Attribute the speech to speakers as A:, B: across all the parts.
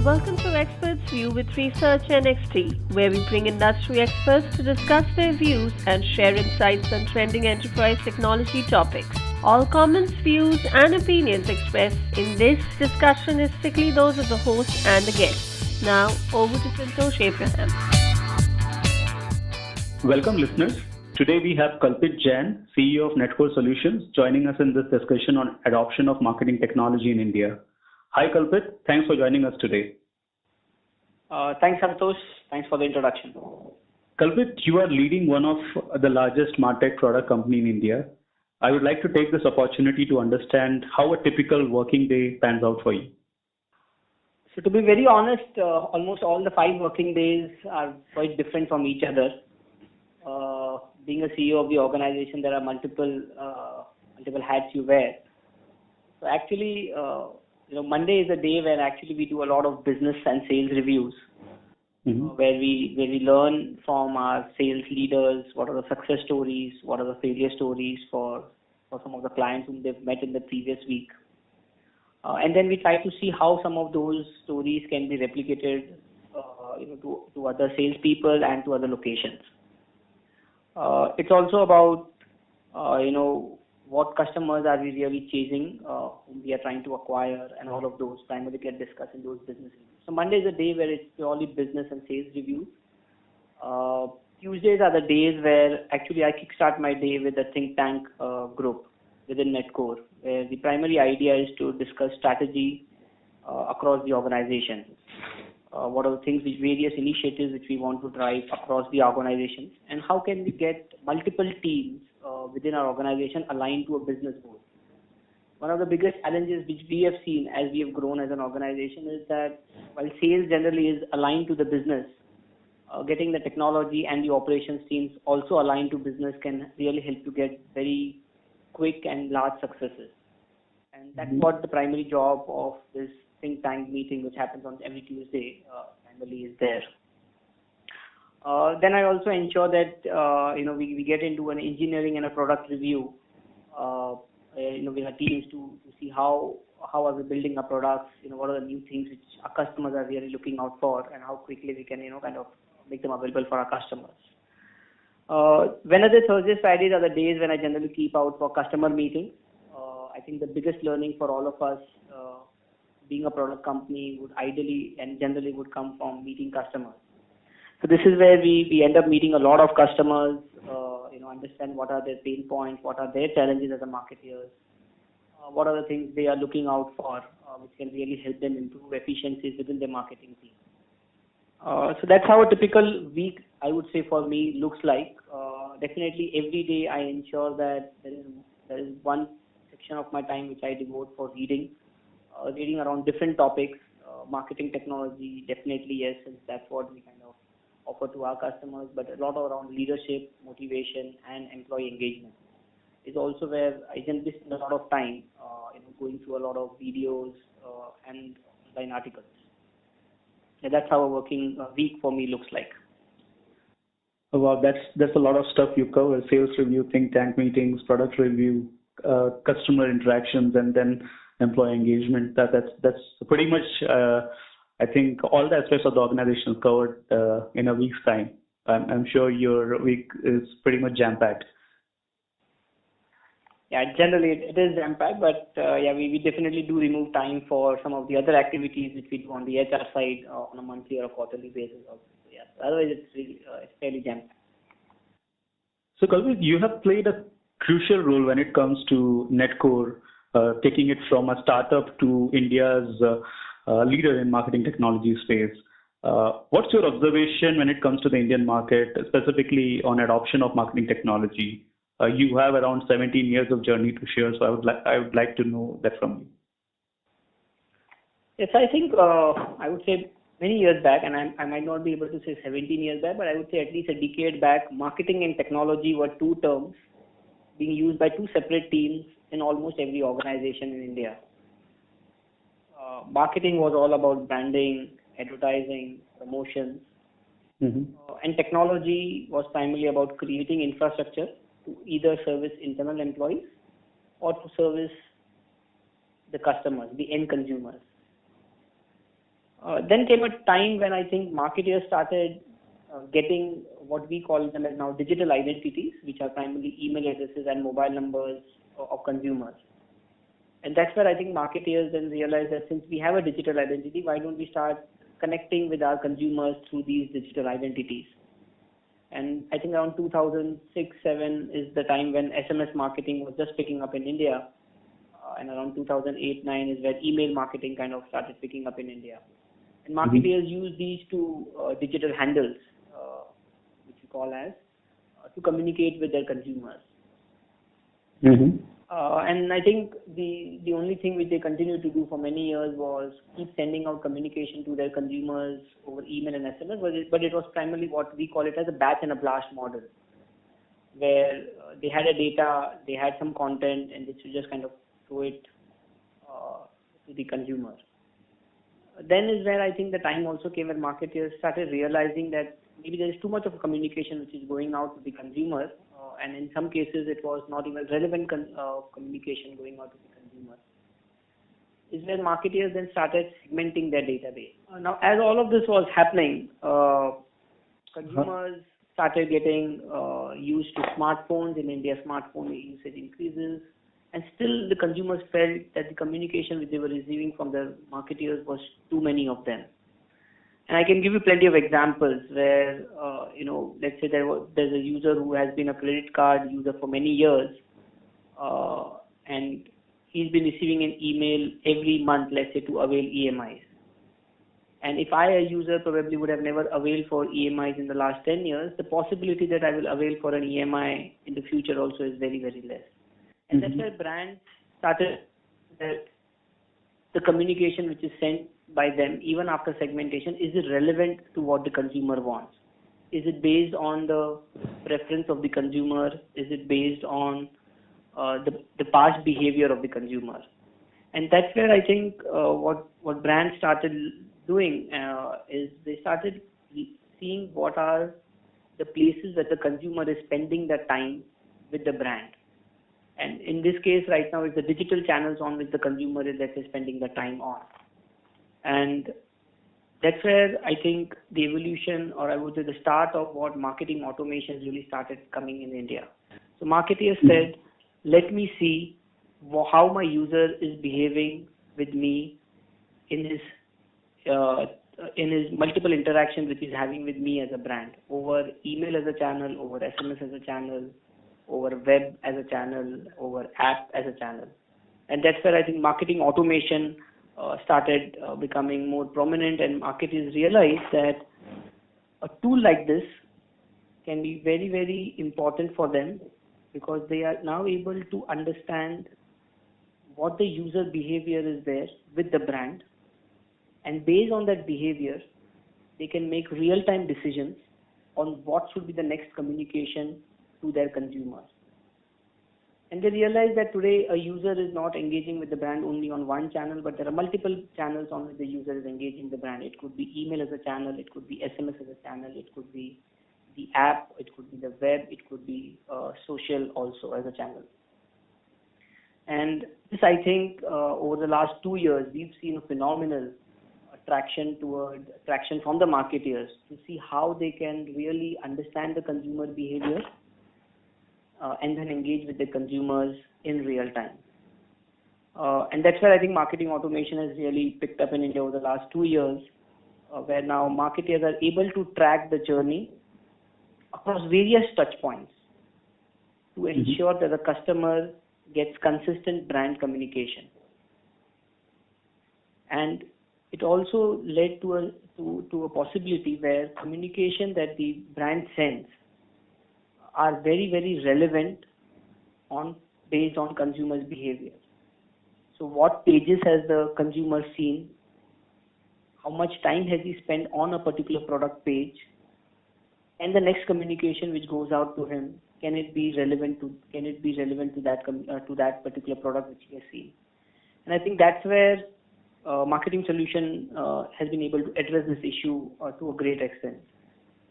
A: Welcome to Experts View with Research NXT, where we bring industry experts to discuss their views and share insights on trending enterprise technology topics. All comments, views, and opinions expressed in this discussion is strictly those of the host and the guest. Now, over to Santosh Abraham.
B: Welcome, listeners. Today we have Kalpit Jain, CEO of Netcore Solutions, joining us in this discussion on adoption of marketing technology in India. Hi, Kalpit. Thanks for joining us today.
C: Thanks, Santosh. Thanks for the introduction.
B: Kalpit, you are leading one of the largest MarTech product company in India. I would like to take this opportunity to understand how a typical working day pans out for you.
C: So to be very honest, almost all the 5 working days are quite different from each other. Being a CEO of the organization, there are multiple hats you wear. So actually, Monday is a day where actually we do a lot of business and sales reviews, where we learn from our sales leaders what are the success stories, what are the failure stories for some of the clients whom they've met in the previous week, and then we try to see how some of those stories can be replicated, to other salespeople and to other locations. It's also about what customers are we really chasing, whom we are trying to acquire, and all of those primarily get discussed in those business reviews. So Monday is a day where it's purely business and sales reviews. Tuesdays are the days where actually I kickstart my day with a think tank group within Netcore, where the primary idea is to discuss strategy across the organization. What are the things, various initiatives which we want to drive across the organization, and how can we get multiple teams within our organization aligned to a business goal. One of the biggest challenges which we have seen as we have grown as an organization is that while sales generally is aligned to the business, getting the technology and the operations teams also aligned to business can really help to get very quick and large successes. And that's what the primary job of this think tank meeting, which happens on every Tuesday, primarily is there. Then I also ensure that we get into an engineering and a product review with our teams to see how are we building our products, what are the new things which our customers are really looking out for, and how quickly we can kind of make them available for our customers. Wednesday, Thursdays, Fridays are the days when I generally keep out for customer meetings. I think the biggest learning for all of us, being a product company, would ideally and generally would come from meeting customers. So this is where we end up meeting a lot of customers, understand what are their pain points, what are their challenges as a marketeers, what are the things they are looking out for, which can really help them improve efficiencies within their marketing team. So that's how a typical week, I would say, for me looks like. Definitely every day I ensure that there is one section of my time which I devote for reading around different topics. Marketing technology, definitely yes, since that's what we kind of offer to our customers, but a lot around leadership, motivation, and employee engagement is also where I generally spend a lot of time going through a lot of videos and online articles. So that's how a working week for me looks like.
B: Oh, wow, that's a lot of stuff you cover: sales review, think tank meetings, product review, customer interactions, and then employee engagement. That's pretty much I think all the aspects of the organization covered in a week's time. I'm sure your week is pretty much jam-packed.
C: Yeah, generally it is jam-packed, but we definitely do remove time for some of the other activities which we do on the HR side on a monthly or a quarterly basis also. So, yeah, otherwise it's fairly jam-packed.
B: So Kalpit, you have played a crucial role when it comes to Netcore, taking it from a startup to India's leader in marketing technology space. What's your observation when it comes to the Indian market, specifically on adoption of marketing technology? You have around 17 years of journey to share, so I would like to know that from you.
C: Yes, I think I would say many years back, and I might not be able to say 17 years back, but I would say at least a decade back, marketing and technology were two terms being used by two separate teams in almost every organization in India. Marketing was all about branding, advertising, promotions, and technology was primarily about creating infrastructure to either service internal employees or to service the customers, the end consumers. Then came a time when I think marketers started getting what we call them as now digital identities, which are primarily email addresses and mobile numbers of consumers. And that's where I think marketers then realized that since we have a digital identity, why don't we start connecting with our consumers through these digital identities? And I think around 2006-7 is the time when SMS marketing was just picking up in India. And around 2008-9 is where email marketing kind of started picking up in India. And marketers use these two digital handles, which we call as, to communicate with their consumers. And I think the only thing which they continued to do for many years was keep sending out communication to their consumers over email and SMS, but it was primarily what we call it as a batch and a blast model, where they had a data, they had some content, and they should just kind of throw it to the consumer. Then is where I think the time also came when marketers started realizing that maybe there is too much of a communication which is going out to the consumer, and in some cases it was not even relevant communication going out to the consumer. Is where marketers then started segmenting their database. Now, as all of this was happening, consumers started getting used to smartphones. In India, smartphone usage increases. And still the consumers felt that the communication which they were receiving from their marketers was too many of them. And I can give you plenty of examples where, let's say there's a user who has been a credit card user for many years, and he's been receiving an email every month, let's say, to avail EMIs. And if I, a user, probably would have never availed for EMIs in the last 10 years, the possibility that I will avail for an EMI in the future also is very, very less. And that's where brands started that the communication which is sent by them, even after segmentation, is it relevant to what the consumer wants? Is it based on the preference of the consumer? Is it based on the past behavior of the consumer? And that's where I think what brands started doing is they started seeing what are the places that the consumer is spending their time with the brand. And in this case, right now, it's the digital channels on which the consumer is, let's say, spending the time on. And that's where I think the evolution, or I would say the start of what marketing automation really started coming in India. So marketers said, let me see how my user is behaving with me in his multiple interactions which he's having with me as a brand, over email as a channel, over SMS as a channel, over web as a channel, over app as a channel. And that's where I think marketing automation started becoming more prominent, and marketers realized that a tool like this can be very, very important for them, because they are now able to understand what the user behavior is there with the brand, and based on that behavior, they can make real-time decisions on what should be the next communication to their consumers. And they realize that today a user is not engaging with the brand only on one channel, but there are multiple channels on which the user is engaging the brand. It could be email as a channel, it could be SMS as a channel, it could be the app, it could be the web, it could be social also as a channel. And this, I think, over the last 2 years, we've seen a phenomenal traction from the marketers to see how they can really understand the consumer behavior and then engage with the consumers in real time. And that's where I think marketing automation has really picked up in India over the last 2 years, where now marketers are able to track the journey across various touch points to ensure that the customer gets consistent brand communication. And it also led to a possibility where communication that the brand sends are very, very relevant based on consumers' behavior. So what pages has the consumer seen? How much time has he spent on a particular product page? And the next communication which goes out to him, can it be relevant to that particular product which he has seen? And I think that's where marketing solution has been able to address this issue to a great extent.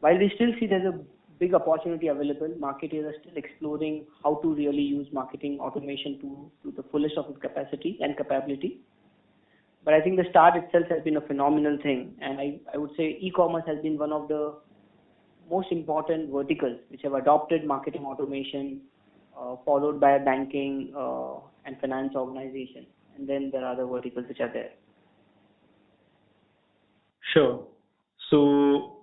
C: While we still see there's a big opportunity available, marketers are still exploring how to really use marketing automation to the fullest of its capacity and capability. But I think the start itself has been a phenomenal thing, and I would say e-commerce has been one of the most important verticals which have adopted marketing automation, followed by banking and finance organization, and then there are other verticals which are there.
B: Sure. So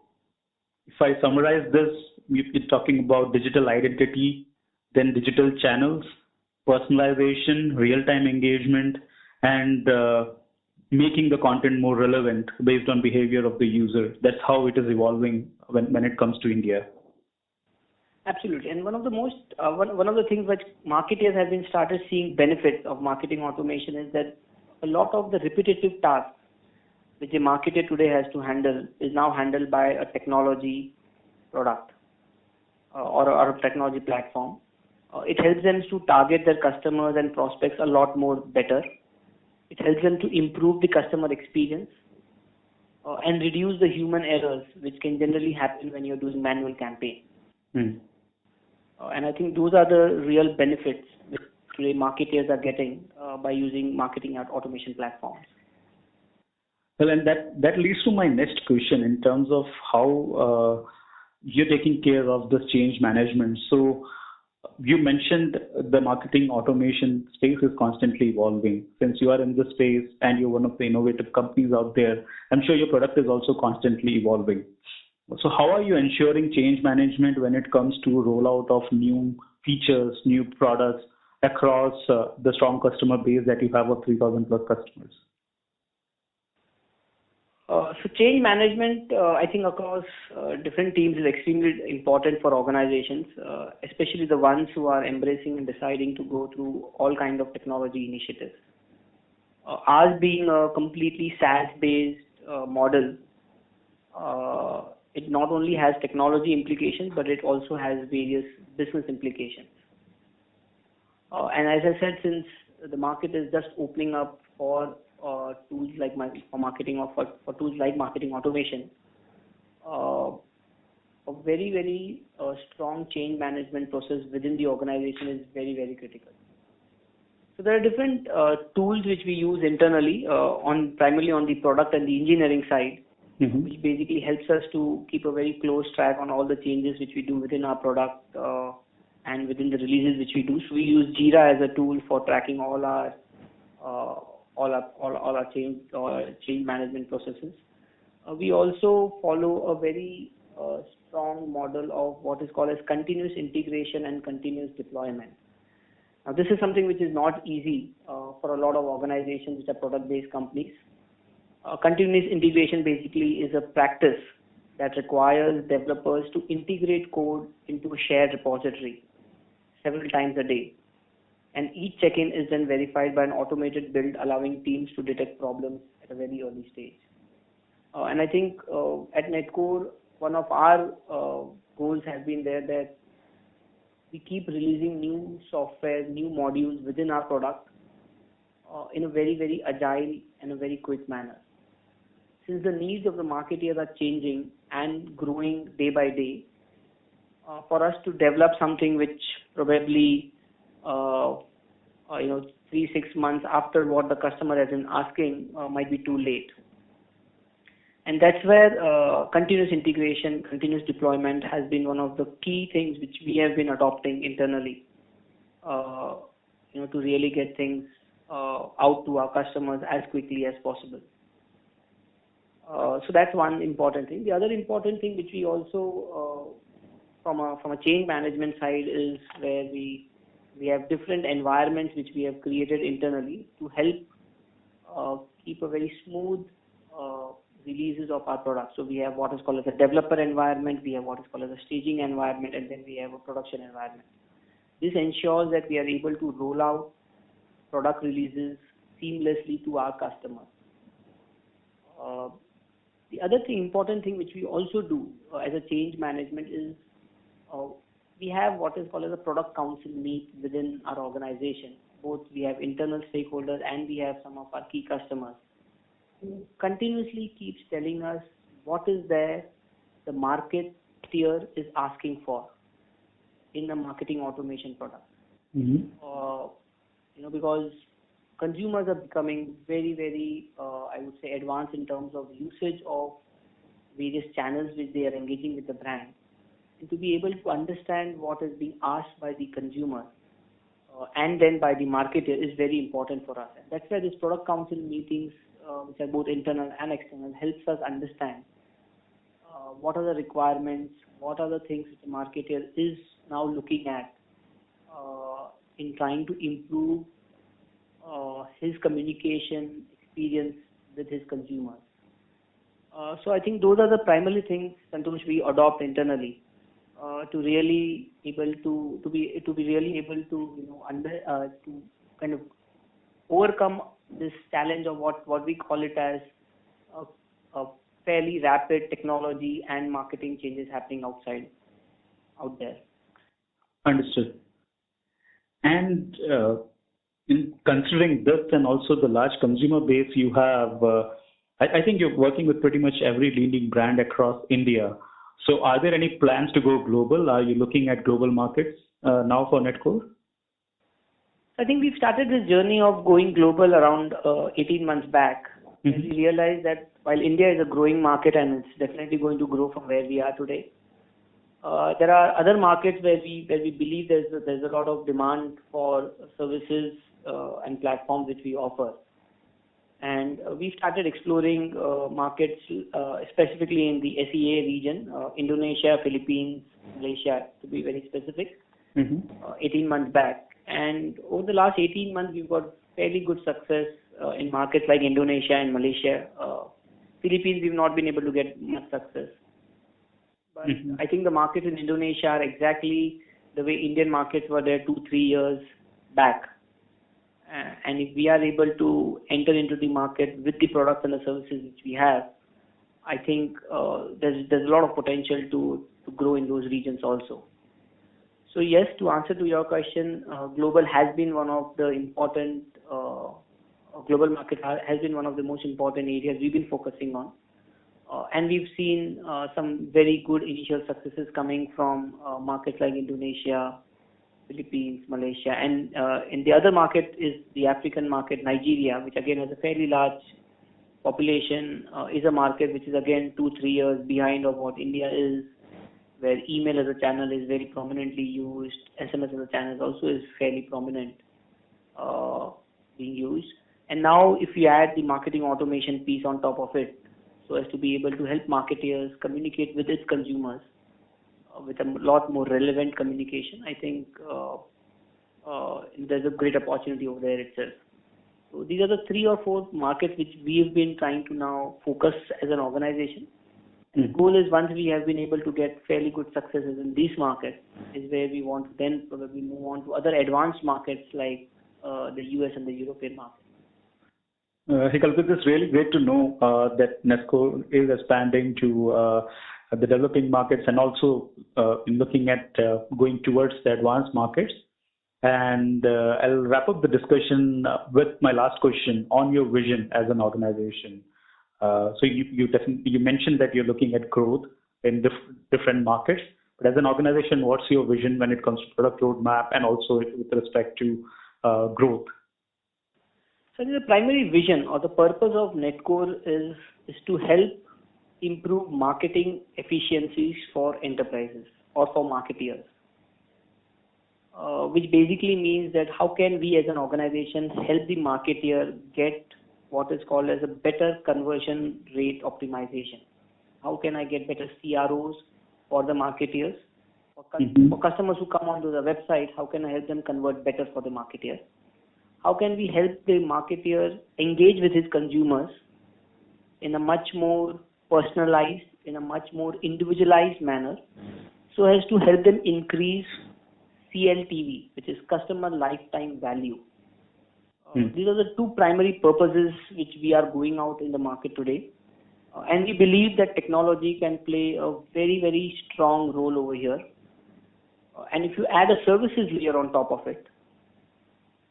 B: if I summarize this, we're talking about digital identity, then digital channels, personalization, real-time engagement, and making the content more relevant based on behavior of the user. That's how it is evolving when it comes to India.
C: Absolutely, and one of the things which marketers have been started seeing benefits of marketing automation is that a lot of the repetitive tasks which a marketer today has to handle is now handled by a technology product or a technology platform. It helps them to target their customers and prospects a lot more better. It helps them to improve the customer experience and reduce the human errors which can generally happen when you're doing manual campaign. And I think those are the real benefits which today marketers are getting by using marketing automation platforms.
B: Well, and that leads to my next question in terms of how you're taking care of this change management. So you mentioned the marketing automation space is constantly evolving. Since you are in this space and you're one of the innovative companies out there, I'm sure your product is also constantly evolving. So how are you ensuring change management when it comes to rollout of new features, new products across the strong customer base that you have of 3,000 plus customers?
C: So change management, I think across different teams is extremely important for organizations, especially the ones who are embracing and deciding to go through all kind of technology initiatives. Ours being a completely SaaS-based model, it not only has technology implications, but it also has various business implications. And as I said, since the market is just opening up for tools like marketing automation, a very strong change management process within the organization is very critical. So there are different tools which we use internally primarily on the product and the engineering side, which basically helps us to keep a very close track on all the changes which we do within our product and within the releases which we do. So we use Jira as a tool for tracking all our change management processes. We also follow a very strong model of what is called as continuous integration and continuous deployment. Now, this is something which is not easy for a lot of organizations which are product-based companies. Continuous integration basically is a practice that requires developers to integrate code into a shared repository several times a day. And each check-in is then verified by an automated build, allowing teams to detect problems at a very early stage. And I think at Netcore, one of our goals has been there that we keep releasing new software, new modules within our product in a very agile and a very quick manner. Since the needs of the marketers are changing and growing day by day, for us to develop something which probably 3-6 months after what the customer has been asking might be too late. And that's where continuous integration, continuous deployment has been one of the key things which we have been adopting internally, to really get things out to our customers as quickly as possible. So that's one important thing. The other important thing which we also, from a change management side, is where we have different environments which we have created internally to help keep a very smooth releases of our products. So we have what is called as a developer environment, we have what is called as a staging environment, and then we have a production environment. This ensures that we are able to roll out product releases seamlessly to our customers. The other important thing which we also do as a change management is we have what is called as a product council meet within our organization. Both we have internal stakeholders and we have some of our key customers who continuously keeps telling us what is there the market tier is asking for in the marketing automation product. Because consumers are becoming very, very, I would say, advanced in terms of usage of various channels which they are engaging with the brand, and to be able to understand what is being asked by the consumer and then by the marketer is very important for us. And that's why this product council meetings, which are both internal and external, helps us understand what are the requirements, what are the things that the marketer is now looking at in trying to improve his communication experience with his consumers. So I think those are the primary things, Santosh, we adopt internally to really able to be really able to to kind of overcome this challenge of what we call it as a fairly rapid technology and marketing changes happening out there.
B: Understood. And in considering this and also the large consumer base you have, I think you're working with pretty much every leading brand across India. So are there any plans to go global? Are you looking at global markets now for Netcore?
C: I think we've started this journey of going global around 18 months back.
B: Mm-hmm.
C: We realized that while India is a growing market and it's definitely going to grow from where we are today, there are other markets where we believe there's a lot of demand for services and platforms which we offer. And we started exploring markets specifically in the SEA region, Indonesia, Philippines, Malaysia, to be very specific, 18 months back. And over the last 18 months, we've got fairly good success in markets like Indonesia and Malaysia. Philippines, we've not been able to get much success. But I think the markets in Indonesia are exactly the way Indian markets were there 2-3 years back. And if we are able to enter into the market with the products and the services which we have, I think there's a lot of potential to grow in those regions also. So yes, to answer to your question, global has been one of the important, global market has been one of the most important areas we've been focusing on. And we've seen some very good initial successes coming from markets like Indonesia, Philippines, Malaysia, and the other market is the African market, Nigeria, which again has a fairly large population, is a market which is again 2-3 years behind of what India is, where email as a channel is very prominently used, SMS as a channel also is fairly prominent being used. And now if you add the marketing automation piece on top of it, so as to be able to help marketers communicate with its consumers with a lot more relevant communication, I think there's a great opportunity over there itself. So these are the 3 or 4 markets which we have been trying to now focus as an organization. And the goal is once we have been able to get fairly good successes in these markets, is where we want to then probably move on to other advanced markets like the US and the European market.
B: Hey Kalpit, it's really great to know that Netcore is expanding to the developing markets and also in looking at going towards the advanced markets. And I'll wrap up the discussion with my last question on your vision as an organization. So you mentioned that you're looking at growth in different markets, but as an organization, what's your vision when it comes to product roadmap and also with respect to growth?
C: So the primary vision or the purpose of Netcore is to help improve marketing efficiencies for enterprises or for marketeers, which basically means that how can we as an organization help the marketeer get what is called as a better conversion rate optimization. How can I get better CROs for the marketeers? For customers who come onto the website, how can I help them convert better for the marketeer? How can we help the marketeer engage with his consumers in a much more personalized, in a much more individualized manner, so as to help them increase CLTV, which is customer lifetime value. These are the 2 primary purposes which we are going out in the market today. And we believe that technology can play a very, very strong role over here. And if you add a services layer on top of it,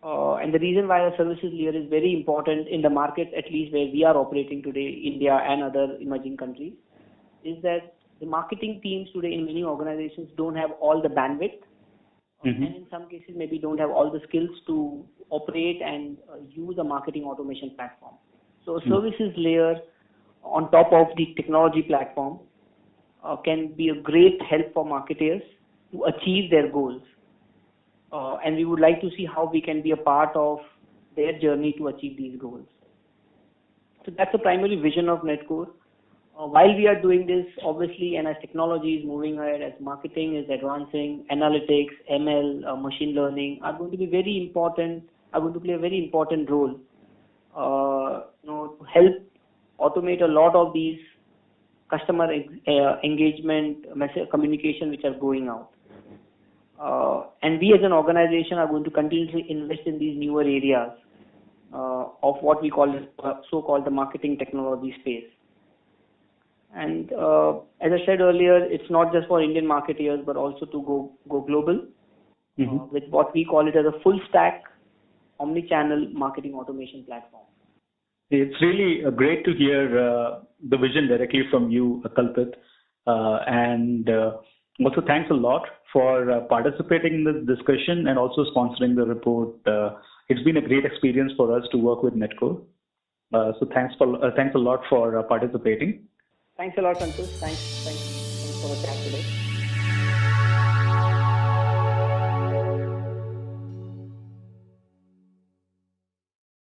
C: and the reason why a services layer is very important in the market, at least where we are operating today, India and other emerging countries, is that the marketing teams today in many organizations don't have all the bandwidth
B: Mm-hmm.
C: And in some cases maybe don't have all the skills to operate and use a marketing automation platform. So services layer on top of the technology platform can be a great help for marketers to achieve their goals. And we would like to see how we can be a part of their journey to achieve these goals. So that's the primary vision of Netcore. While we are doing this, obviously, and as technology is moving ahead, as marketing is advancing, analytics, ML, machine learning are going to be very important, are going to play a very important role to help automate a lot of these customer engagement, message communication which are going out. And we as an organization are going to continuously invest in these newer areas of what we call so-called the marketing technology space. And as I said earlier, it's not just for Indian marketeers, but also to go global with what we call it as a full stack omni-channel marketing automation platform.
B: It's really great to hear the vision directly from you, Kalpit. And also thanks a lot for participating in this discussion and also sponsoring the report. It's been a great experience for us to work with Netcore. So thanks a lot for participating.
C: Thanks a lot, Santosh. Thanks for the chat today.